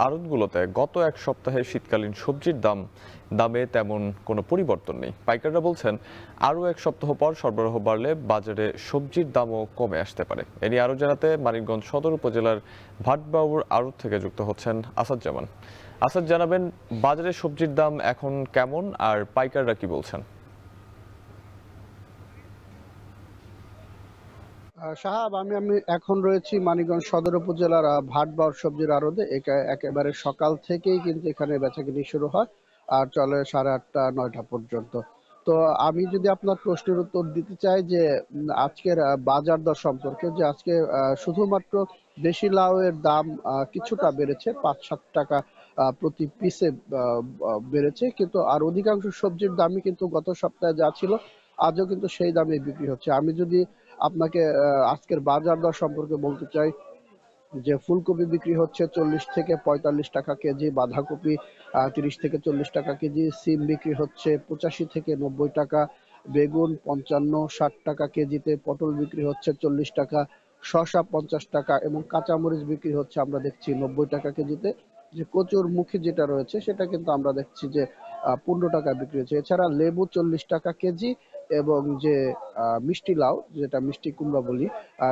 আড়তগুলোতে গত এক সপ্তাহে শীতকালীন সবজির দামে তেমন কোনো পরিবর্তন নেই। পাইকাররা বলছেন আরও এক সপ্তাহ পর সরবরাহ বাড়লে বাজারে সবজির দামও কমে আসতে পারে। এ নিয়ে আরও জানাতে মানিকগঞ্জ সদর উপজেলার ভাটবাবুর আড়ত থেকে যুক্ত হচ্ছেন আসাদ জামান। আসাদ, জানাবেন বাজারে সবজির দাম এখন কেমন আর পাইকাররা কি বলছেন? সাহাব, আমি এখন রয়েছি মানিকগঞ্জ সদর উপজেলার ভাটবাউর সবজির আড়তে। একেবারে সকাল থেকেই কিন্তু এখানে বেচাকিনি শুরু হয় আর চলে 8:30 9টা পর্যন্ত। তো আমি যদি আপনার প্রশ্নের উত্তর দিতে চাই যে আজকের বাজার দর সম্পর্কে, যে আজকে শুধুমাত্র দেশি লাউয়ের দাম কিছুটা বেড়েছে, 5-7 টাকা প্রতি পিসে বেড়েছে, কিন্তু আর অধিকাংশ সবজির দামই কিন্তু গত সপ্তাহে যা ছিল আজও কিন্তু সেই দামে বিক্রি হচ্ছে। আমি যদি আপনাকে আজকের বাজার দর সম্পর্কে বলতে চাই, যে ফুলকপি বিক্রি হচ্ছে 40 থেকে 45 টাকা কেজি, বাঁধাকপি 30 থেকে 40 টাকা কেজি, সিম বিক্রি হচ্ছে 85 থেকে 90 টাকা, বেগুন 55-60 টাকা কেজিতে, পটল বিক্রি হচ্ছে 40 টাকা, শসা 50 টাকা এবং কাঁচামরিচ বিক্রি হচ্ছে আমরা দেখছি 90 টাকা কেজিতে। যে কচুর মুখী যেটা রয়েছে সেটা কিন্তু আমরা দেখছি যে 15 টাকা বিক্রি হচ্ছে। এছাড়া লেবু 40 টাকা কেজি এবং যে মিষ্টি লাউ, যেটা মিষ্টি কুমড়া বলি,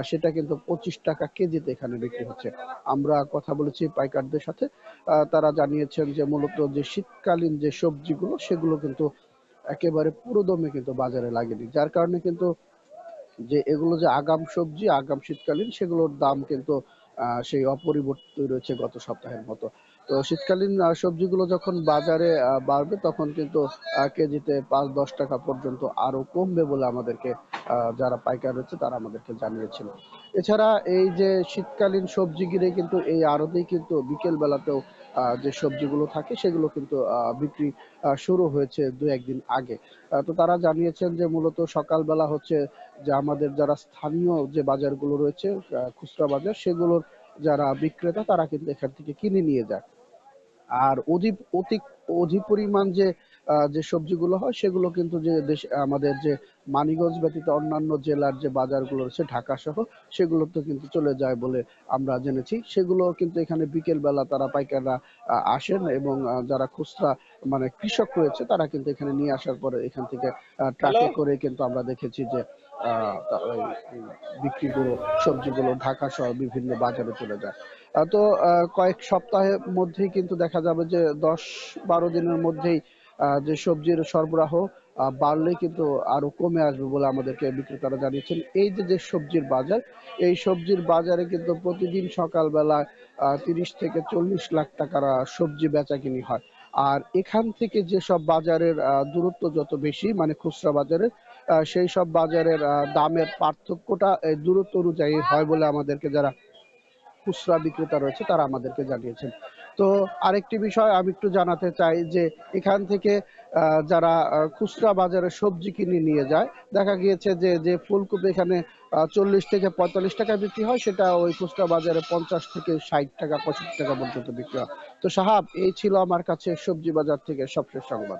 সেটা কিন্তু 25 টাকা কেজিতে এখানে বিক্রি হচ্ছে। আমরা কথা বলেছি পাইকারদের সাথে, তারা জানিয়েছেন যে মূলত যে শীতকালীন যে সবজিগুলো সেগুলো কিন্তু একেবারে পুরোদমে কিন্তু বাজারে লাগেনি, যার কারণে কিন্তু যে এগুলো যে আগাম সবজি আগাম শীতকালীন সেগুলোর দাম কিন্তু সেই অপরিবর্তিত রয়েছে গত সপ্তাহের মতো। তো শীতকালীন সবজিগুলো যখন বাজারে বাড়বে তখন কিন্তু কেজিতে 5-10 টাকা পর্যন্ত আরো কমবে বলে আমাদেরকে যারা পাইকার রয়েছে তারা আমাদেরকে জানিয়েছিল। এছাড়া এই যে শীতকালীন সবজি ঘিরে কিন্তু এই আড়তেই কিন্তু বিকেল বেলাতেও যে সবজিগুলো থাকে সেগুলো কিন্তু বিক্রি শুরু হয়েছে 2-1 দিন আগে। তো তারা জানিয়েছেন যে মূলত সকালবেলা হচ্ছে যে আমাদের যারা স্থানীয় যে বাজারগুলো রয়েছে, খুচরা বাজার, সেগুলোর যারা বিক্রেতা তারা কিন্তু এখান থেকে কিনে নিয়ে যায়। আর অধিক পরিমাণ যে সবজিগুলো হয় সেগুলো কিন্তু যে দেশ আমাদের যে মানিকগঞ্জ ব্যতীত অন্যান্য জেলার যে বাজারগুলো রয়েছে ঢাকা সহ, সেগুলোতে কিন্তু চলে যায় বলে আমরা জেনেছি। সেগুলো কিন্তু এখানে বিকেল বেলা তারা পাইকাররা আসেন এবং যারা খুচরা মানে কৃষক রয়েছে তারা কিন্তু এখানে নিয়ে আসার পরে এখান থেকে ট্রাকে করে কিন্তু আমরা দেখেছি যে ওই বিক্রিগুলো সবজিগুলো ঢাকা সহ বিভিন্ন বাজারে চলে যায়। তো কয়েক সপ্তাহের মধ্যেই কিন্তু দেখা যাবে যে 10-12 দিনের মধ্যেই যে সবজির সরবরাহ বাড়লেই কিন্তু আরো কমে আসবে বলে আমাদেরকে বিক্রেতারা জানিয়েছেন। এই যে সবজির বাজার, এই সবজির বাজারে কিন্তু প্রতিদিন সকালবেলা 30 থেকে 40 লাখ টাকার সবজি বেচাকিনি হয়। আর এখান থেকে যেসব বাজারের দূরত্ব যত বেশি, মানে খুচরা বাজারের, সেই সব বাজারের দামের পার্থক্যটা এই দূরত্ব অনুযায়ী হয় বলে আমাদেরকে যারা খুচরা বিক্রেতা রয়েছে তারা আমাদেরকে জানিয়েছেন। তো আরেকটি বিষয় আমি একটু জানাতে চাই যে এখান থেকে যারা খুচরা বাজারে সবজি কিনে নিয়ে যায়, দেখা গিয়েছে যে ফুলকপি এখানে 40 থেকে 45 টাকা বিক্রি হয়, সেটা ওই খুচরা বাজারে 50 থেকে 60 টাকা 65 টাকা পর্যন্ত বিক্রি হয়। তো সাহাব, এই ছিল আমার কাছে সবজি বাজার থেকে সবশেষ সংবাদ।